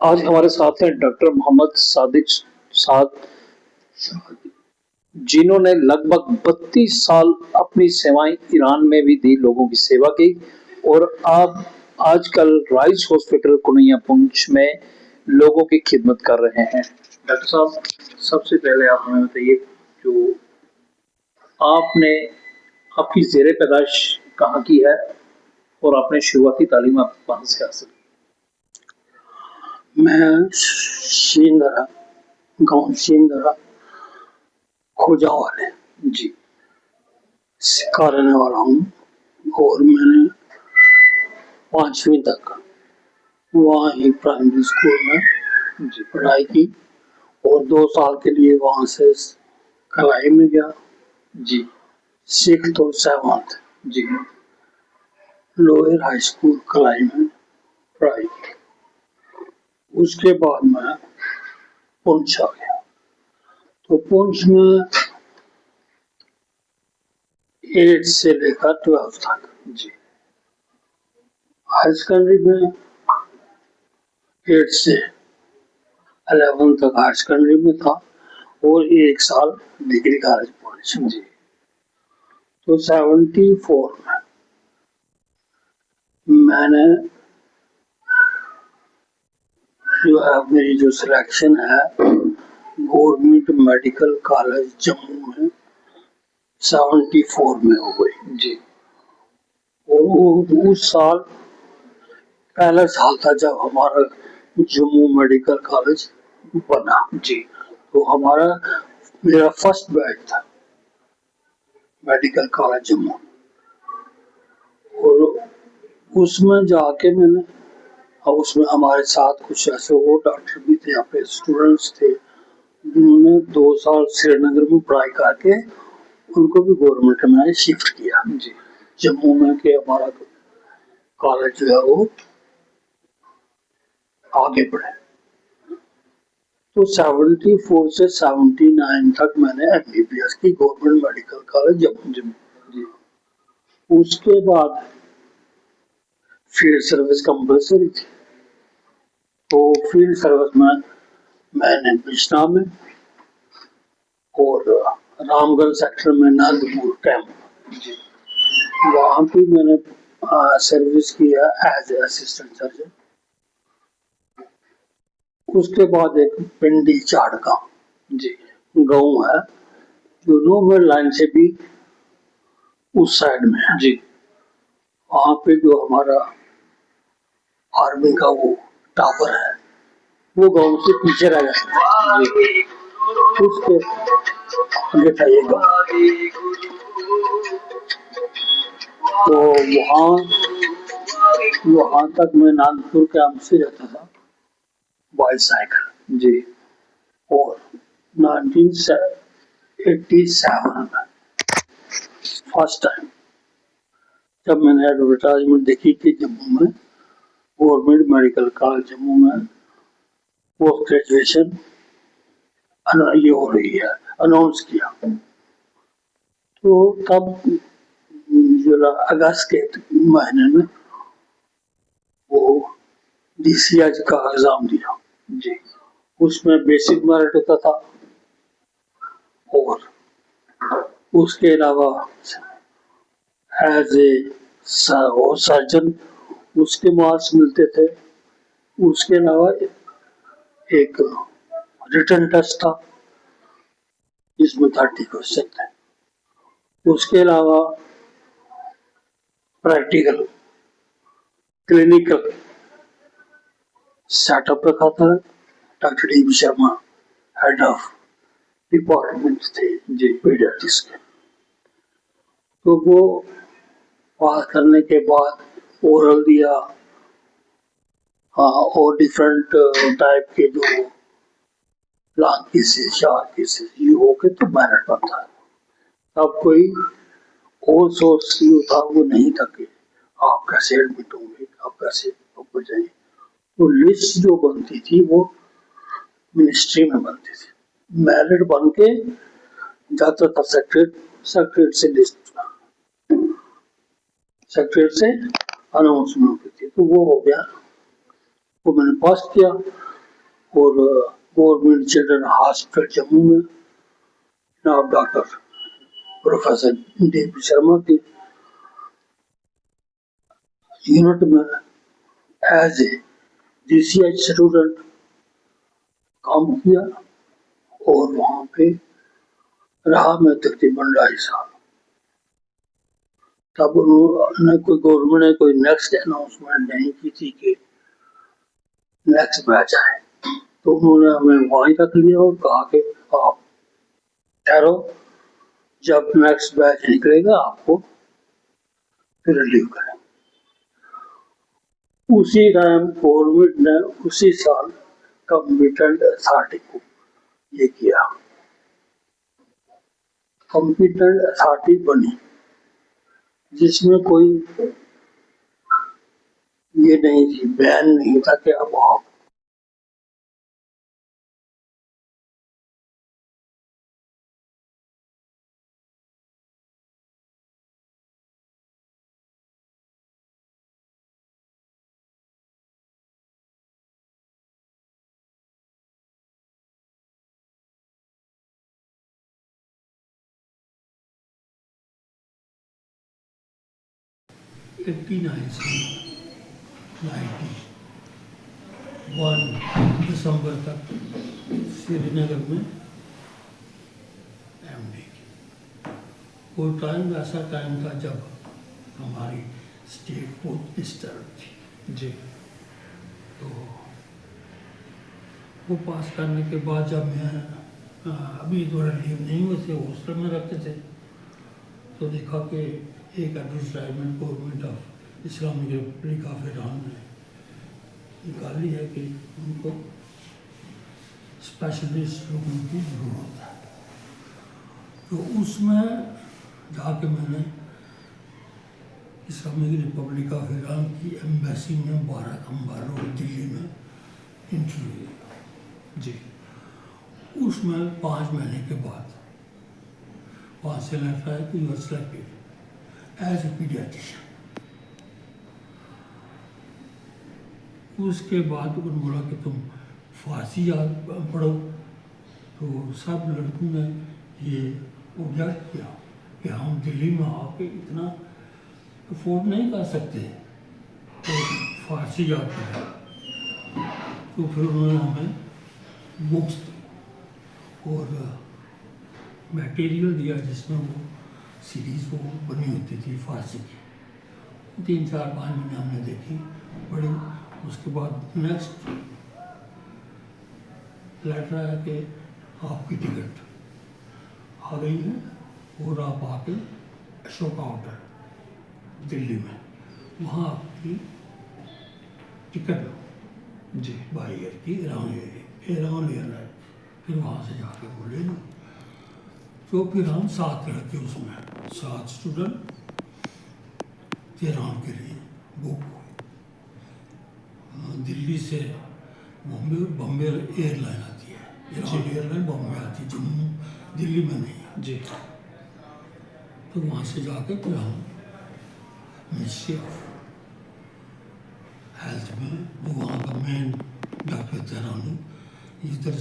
आज हमारे साथ हैं डॉक्टर मोहम्मद सादिक साद, जिन्होंने लगभग 32 साल अपनी सेवाएं ईरान में भी दी, लोगों की सेवा की और आप आजकल राइस हॉस्पिटल कुनैया पुंछ में लोगों की खिदमत कर रहे हैं। डॉक्टर साहब, सबसे पहले आप हमें बताइए, जो आपने आपकी ज़ेर पैदाइश कहाँ की है और आपने शुरुआती तालीम आप कहाँ से हासिल मैं शींदरा, गांव शींदरा खोजा वाले की? जी का रहने वाला हूँ और मैंने 5वीं तक वहाँ ही प्राइमरी स्कूल में जी पढ़ाई की और 2 साल के लिए वहाँ से कलाई में गया। जी 6th और 7th जी लोअर हाई स्कूल कलाई में पढ़ाई की। उसके बाद मैं पुंछ आ गया। तो पुंछ में 8 से लेकर 12 तक, जी हाई सेकेंडरी में 8 से 11 तक हाई सेकेंडरी में था और 1 साल डिग्री कॉलेज पुंछ। जी तो 74 में मैंने जो है मेरी जो सिलेक्शन है गवर्नमेंट मेडिकल कॉलेज जम्मू में 74 में हो गई। जी और वो उस साल पहला साल था जब हमारा जम्मू मेडिकल कॉलेज बना। जी तो मेरा फर्स्ट बैच था मेडिकल कॉलेज जम्मू और उसमें जाके मैंने, और उसमें हमारे साथ कुछ ऐसे और डॉक्टर भी थे, यहाँ पे स्टूडेंट्स थे जिन्होंने 2 साल श्रीनगर में पढ़ाई करके उनको भी गवर्नमेंट में शिफ्ट किया जी जम्मू में कि हमारा कॉलेज जो है वो आगे बढ़े। तो 74 से 79 तक मैंने MBBS की गवर्नमेंट मेडिकल कॉलेज जम्मू। जी उसके बाद फील्ड सर्विस कंपल्सरी थी। तो फील्ड सर्विस में मैंने बिश्ना में और रामगढ़ सेक्टर में नंदपुर कैंप, जी वहाँ पे मैंने सर्विस की है एज असिस्टेंट सर्जन। उसके बाद एक पिंडी चाड़का जी गाँव है जो नोबल लाइन से भी उस साइड में है। जी वहाँ पे जो हमारा आर्मी का वो टावर है वो गाँव से पीछे रह गया। उसके आगे था ये गाँव। तो वहाँ तक मैं नागपुर कैंप से जाता था बाईसाइकिल। जी और 1987 में फर्स्ट टाइम जब मैंने एडवर्टाइजमेंट देखी कि जम्मू में गवर्नमेंट मेडिकल कॉलेज जम्मू में पोस्ट ग्रेजुएशन ये हो रही है, अनाउंस किया। तो तब अगस्त के महीने में वो DCH का एग्जाम दिया। जी उसमें बेसिक मेरिट होता था और उसके अलावा एज ए सर्जन उसके मार्क्स मिलते थे। उसके अलावा एक रिटन टेस्ट था जिसमें 30 क्वेश्चन थे। उसके अलावा प्रैक्टिकल क्लिनिकल सेटअप रखा था। Doctor DB Sharma head of department थे जी पीडियाट्रिक्स के। तो वो पास करने के बाद ओरल दिया। हाँ, और डिफरेंट टाइप के जो लॉन्ग केसेस, शॉर्ट केसेस ये होके तो मेरिट बनता है। अब कोई और सोर्स था वो नहीं था कि आप कैसे एडमिट होंगे, आप कैसे ऊपर जाएंगे। तो लिस्ट जो बनती थी वो मिनिस्ट्री में बनती थी। मेरिट बन के जाता था सेक्रेटरी से लिस्ट, सेक्रेटरी से अनाउंसमेंट होती थी। तो वो हो गया, वो मैंने पास किया। और गवर्नमेंट चिल्ड्रन हॉस्पिटल जम्मू में जनाब डॉक्टर प्रोफेसर देवी शर्मा के यूनिट में एज ए GCH स्टूडेंट काम किया और वहाँ पे रहा मैं तकरीबन 2.5 साल। तब उन्होंने गवर्नमेंट ने कोई नेक्स्ट अनाउंसमेंट नहीं की थी कि नेक्स्ट बैच आए, तो उन्होंने हमें वहीं रख लिया और कहा कि आप ठहरो, जब नेक्स्ट बैच निकलेगा आपको फिर रिलीव करें। उसी टाइम गवर्नमेंट ने उसी साल कॉम्पिटेंट अथॉरिटी को ये किया, कॉम्पिटेंट अथॉरिटी बनी जिसमें कोई ये नहीं थी, बैन नहीं था कि अब आप दिसंबर तक श्रीनगर में MD की। वो टाइम ऐसा टाइम था जब हमारी स्टेट बहुत डिस्टर्ब थी जी। तो वो पास करने के बाद जब मैं अभी थोड़ा लीव नहीं हुए थे, हॉस्टल में रखते थे, तो देखा कि एक advertisement government of Islamic Republic of Iran ने निकाली है कि उनको स्पेशलिस्ट लोगों की ज़रूरत है। तो उसमें जाके मैंने इस्लामिक रिपब्लिक ऑफ ईरान की एम्बेसी में बाराकम्बा रोड दिल्ली में इंटरव्यू दिया जी। उसमें 5 महीने के बाद वहाँ से लेटर आया कि you are selected as a paediatrician. उसके बाद उन्होंने बोला कि तुम फारसी याद पढ़ो, तो सब लड़कों ने ये ऑब्जेक्ट किया कि हम दिल्ली में आके इतना अफोर्ड नहीं कर सकते, तो फारसी याद किया। तो फिर उन्होंने हमें बुक्स दी और मटेरियल दिया जिसमें वो सीरीज़ वो बनी होती थी फारसी की। 3, 4, 5 महीने हमने देखी, पढ़ी। उसके बाद नेक्स्ट लेटर आया कि आपकी टिकट आ गई है और आप आके अशोका होटल दिल्ली में वहाँ आपकी टिकट जी। बाई ईयर की ईरान एयरलाइन, फिर वहाँ से जाके बोले ना। तो फिर हम 7 लड़के उसमें 7 स्टूडेंट तेहरान के लिए बुक हुए। दिल्ली से बॉम्बे एयरलाइन आती है, ईरान एयरलाइन बॉम्बे आती है, जम्मू दिल्ली में नहीं है जी। तो वहाँ से जाके फिर हम मिनिस्ट्री ऑफ हेल्थ में, वो वहाँ का मेन डॉक्टर तेहरानी इधर